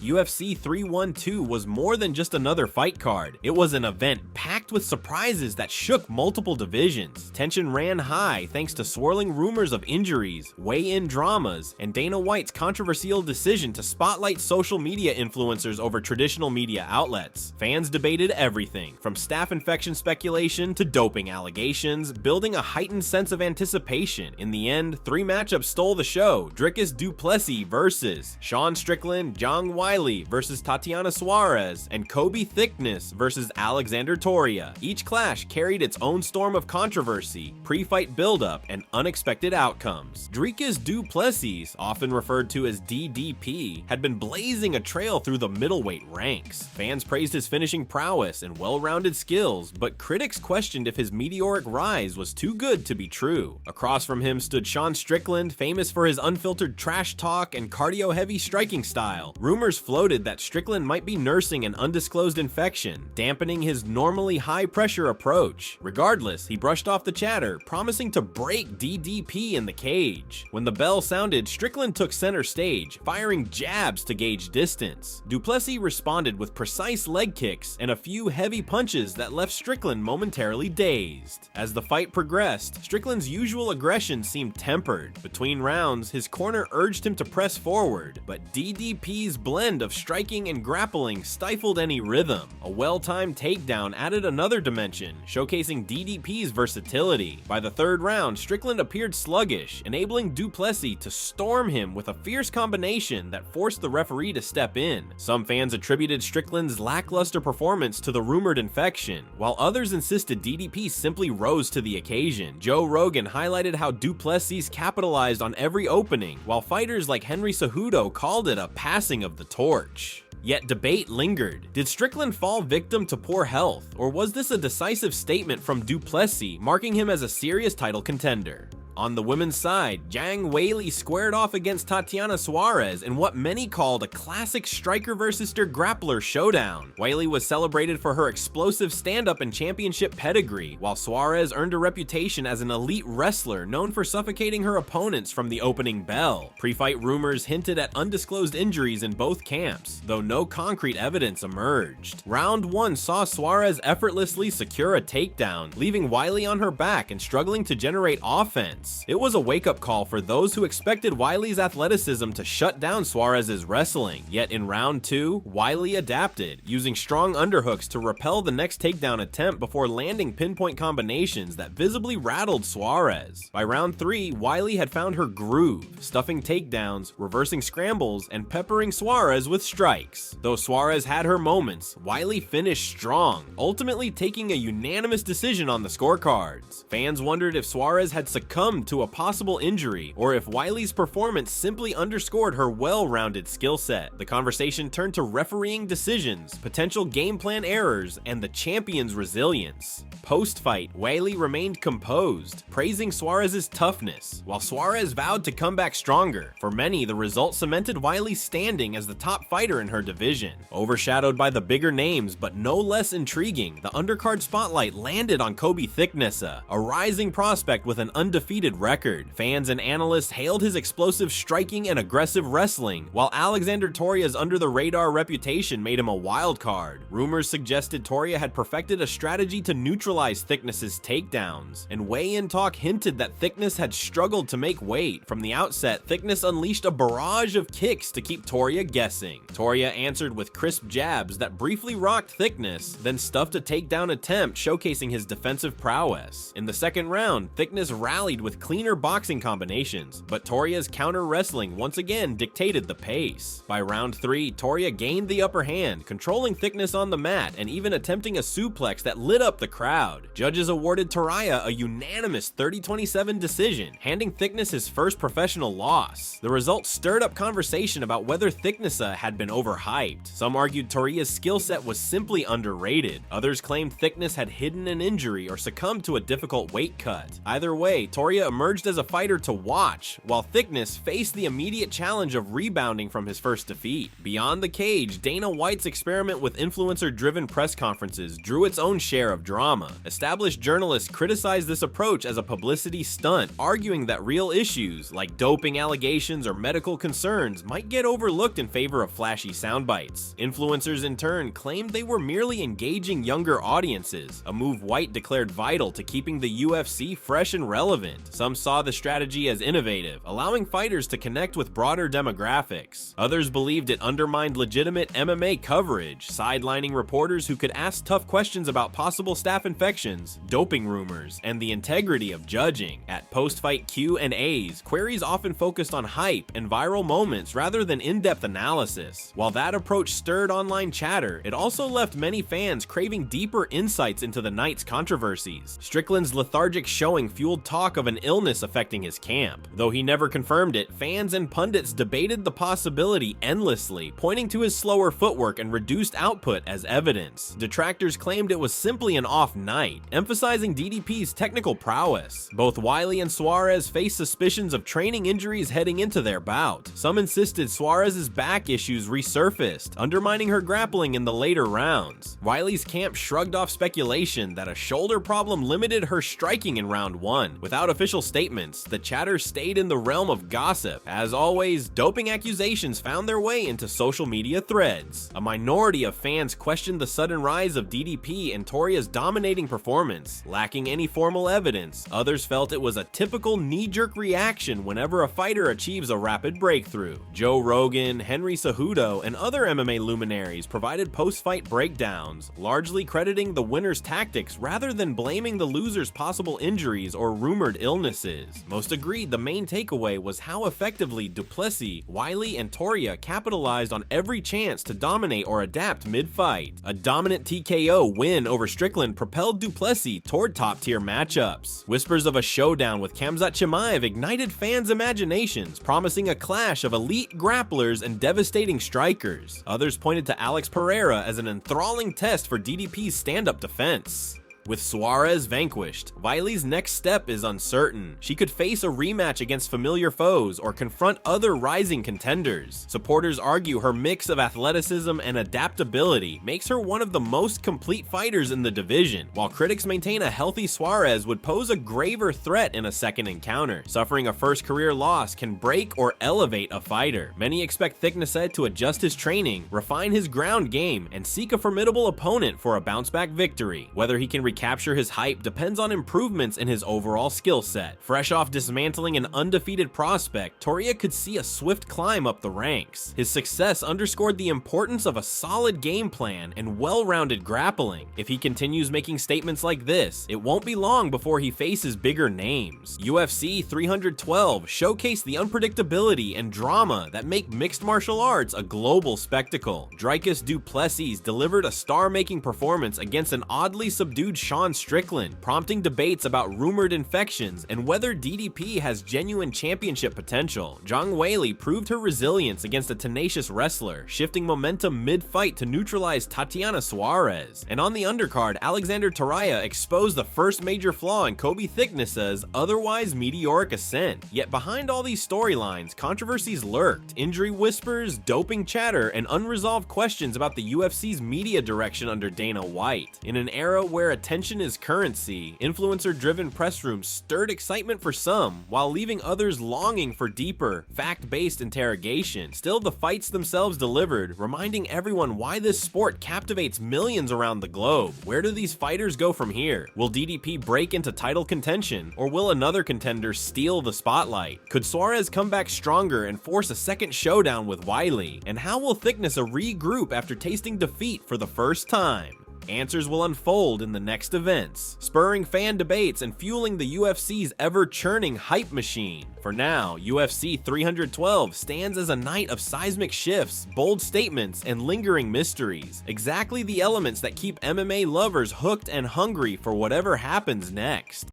UFC 312 was more than just another fight card. It was an event packed with surprises that shook multiple divisions. Tension ran high thanks to swirling rumors of injuries, weigh-in dramas, and Dana White's controversial decision to spotlight social media influencers over traditional media outlets. Fans debated everything, from staph infection speculation to doping allegations, building a heightened sense of anticipation. In the end, 3 matchups stole the show: Dricus Du Plessis versus Sean Strickland, Zhang versus Tatiana Suarez, and Kobe Thickness versus Alexander Topuria. Each clash carried its own storm of controversy, pre-fight buildup, and unexpected outcomes. Dricus Du Plessis, often referred to as DDP, had been blazing a trail through the middleweight ranks. Fans praised his finishing prowess and well-rounded skills, but critics questioned if his meteoric rise was too good to be true. Across from him stood Sean Strickland, famous for his unfiltered trash talk and cardio-heavy striking style. Rumors floated that Strickland might be nursing an undisclosed infection, dampening his normally high-pressure approach. Regardless, he brushed off the chatter, promising to break DDP in the cage. When the bell sounded, Strickland took center stage, firing jabs to gauge distance. Du Plessis responded with precise leg kicks and a few heavy punches that left Strickland momentarily dazed. As the fight progressed, Strickland's usual aggression seemed tempered. Between rounds, his corner urged him to press forward, but DDP's blend of striking and grappling stifled any rhythm. A well-timed takedown added another dimension, showcasing DDP's versatility. By the 3rd round, Strickland appeared sluggish, enabling Du Plessis to storm him with a fierce combination that forced the referee to step in. Some fans attributed Strickland's lackluster performance to the rumored infection, while others insisted DDP simply rose to the occasion. Joe Rogan highlighted how Du Plessis capitalized on every opening, while fighters like Henry Cejudo called it a passing of the torch. Yet debate lingered. Did Strickland fall victim to poor health, or was this a decisive statement from Du Plessis, marking him as a serious title contender? On the women's side, Zhang squared off against Tatiana Suarez in what many called a classic striker versus grappler showdown. Weili was celebrated for her explosive stand-up and championship pedigree, while Suarez earned a reputation as an elite wrestler known for suffocating her opponents from the opening bell. Pre-fight rumors hinted at undisclosed injuries in both camps, though no concrete evidence emerged. Round 1 saw Suarez effortlessly secure a takedown, leaving Weili on her back and struggling to generate offense. It was a wake-up call for those who expected Weili's athleticism to shut down Suarez's wrestling. Yet in round 2, Weili adapted, using strong underhooks to repel the next takedown attempt before landing pinpoint combinations that visibly rattled Suarez. By round 3, Weili had found her groove, stuffing takedowns, reversing scrambles, and peppering Suarez with strikes. Though Suarez had her moments, Weili finished strong, ultimately taking a unanimous decision on the scorecards. Fans wondered if Suarez had succumbed to a possible injury, or if Weili's performance simply underscored her well-rounded skill set. The conversation turned to refereeing decisions, potential game plan errors, and the champion's resilience. Post-fight, Weili remained composed, praising Suarez's toughness, while Suarez vowed to come back stronger. For many, the result cemented Weili's standing as the top fighter in her division. Overshadowed by the bigger names, but no less intriguing, the undercard spotlight landed on Kobe Thickness, a rising prospect with an undefeated record. Fans and analysts hailed his explosive striking and aggressive wrestling, while Alexander Toria's under-the-radar reputation made him a wild card. Rumors suggested Topuria had perfected a strategy to neutralize Thickness's takedowns, and weigh-in talk hinted that Thickness had struggled to make weight. From the outset, Thickness unleashed a barrage of kicks to keep Topuria guessing. Topuria answered with crisp jabs that briefly rocked Thickness, then stuffed a takedown attempt showcasing his defensive prowess. In the 2nd round, Thickness rallied with cleaner boxing combinations, but Topuria's counter wrestling once again dictated the pace. By round 3, Topuria gained the upper hand, controlling Thickness on the mat and even attempting a suplex that lit up the crowd. Judges awarded Topuria a unanimous 30-27 decision, handing Thickness his first professional loss. The result stirred up conversation about whether Thickness had been overhyped. Some argued Topuria's skill set was simply underrated. Others claimed Thickness had hidden an injury or succumbed to a difficult weight cut. Either way, Topuria Topuria emerged as a fighter to watch, while Thickness faced the immediate challenge of rebounding from his first defeat. Beyond the cage, Dana White's experiment with influencer-driven press conferences drew its own share of drama. Established journalists criticized this approach as a publicity stunt, arguing that real issues, like doping allegations or medical concerns, might get overlooked in favor of flashy soundbites. Influencers in turn claimed they were merely engaging younger audiences, a move White declared vital to keeping the UFC fresh and relevant. Some saw the strategy as innovative, allowing fighters to connect with broader demographics. Others believed it undermined legitimate MMA coverage, sidelining reporters who could ask tough questions about possible staph infections, doping rumors, and the integrity of judging. At post-fight Q&As, queries often focused on hype and viral moments rather than in-depth analysis. While that approach stirred online chatter, it also left many fans craving deeper insights into the night's controversies. Strickland's lethargic showing fueled talk of an illness affecting his camp. Though he never confirmed it, fans and pundits debated the possibility endlessly, pointing to his slower footwork and reduced output as evidence. Detractors claimed it was simply an off night, emphasizing DDP's technical prowess. Both Wiley and Suarez faced suspicions of training injuries heading into their bout. Some insisted Suarez's back issues resurfaced, undermining her grappling in the later rounds. Wiley's camp shrugged off speculation that a shoulder problem limited her striking in round 1. Without official statements, the chatter stayed in the realm of gossip. As always, doping accusations found their way into social media threads. A minority of fans questioned the sudden rise of DDP and Toria's dominating performance, lacking any formal evidence. Others felt it was a typical knee-jerk reaction whenever a fighter achieves a rapid breakthrough. Joe Rogan, Henry Cejudo, and other MMA luminaries provided post-fight breakdowns, largely crediting the winner's tactics rather than blaming the loser's possible injuries or rumored illnesses. Most agreed the main takeaway was how effectively Du Plessis, Wiley, and Topuria capitalized on every chance to dominate or adapt mid-fight. A dominant TKO win over Strickland propelled Du Plessis toward top-tier matchups. Whispers of a showdown with Khamzat Chimaev ignited fans' imaginations, promising a clash of elite grapplers and devastating strikers. Others pointed to Alex Pereira as an enthralling test for DDP's stand-up defense. With Suarez vanquished, Wiley's next step is uncertain. She could face a rematch against familiar foes or confront other rising contenders. Supporters argue her mix of athleticism and adaptability makes her one of the most complete fighters in the division, while critics maintain a healthy Suarez would pose a graver threat in a second encounter. Suffering a first career loss can break or elevate a fighter. Many expect Thickness to adjust his training, refine his ground game, and seek a formidable opponent for a bounce-back victory. Whether he can recapture his hype depends on improvements in his overall skill set. Fresh off dismantling an undefeated prospect, Topuria could see a swift climb up the ranks. His success underscored the importance of a solid game plan and well-rounded grappling. If he continues making statements like this, it won't be long before he faces bigger names. UFC 312 showcased the unpredictability and drama that make mixed martial arts a global spectacle. Dricus Du Plessis delivered a star-making performance against an oddly subdued Sean Strickland, prompting debates about rumored infections and whether DDP has genuine championship potential. Zhang proved her resilience against a tenacious wrestler, shifting momentum mid-fight to neutralize Tatiana Suarez. And on the undercard, Alexander Topuria exposed the first major flaw in Kobe Thickness's otherwise meteoric ascent. Yet behind all these storylines, controversies lurked, injury whispers, doping chatter, and unresolved questions about the UFC's media direction under Dana White. In an era where attention is currency, influencer-driven press rooms stirred excitement for some, while leaving others longing for deeper, fact-based interrogation. Still, the fights themselves delivered, reminding everyone why this sport captivates millions around the globe. Where do these fighters go from here? Will DDP break into title contention, or will another contender steal the spotlight? Could Suarez come back stronger and force a second showdown with Wiley? And how will Thickness regroup after tasting defeat for the first time? Answers will unfold in the next events, spurring fan debates and fueling the UFC's ever-churning hype machine. For now, UFC 312 stands as a night of seismic shifts, bold statements, and lingering mysteries. Exactly the elements that keep MMA lovers hooked and hungry for whatever happens next.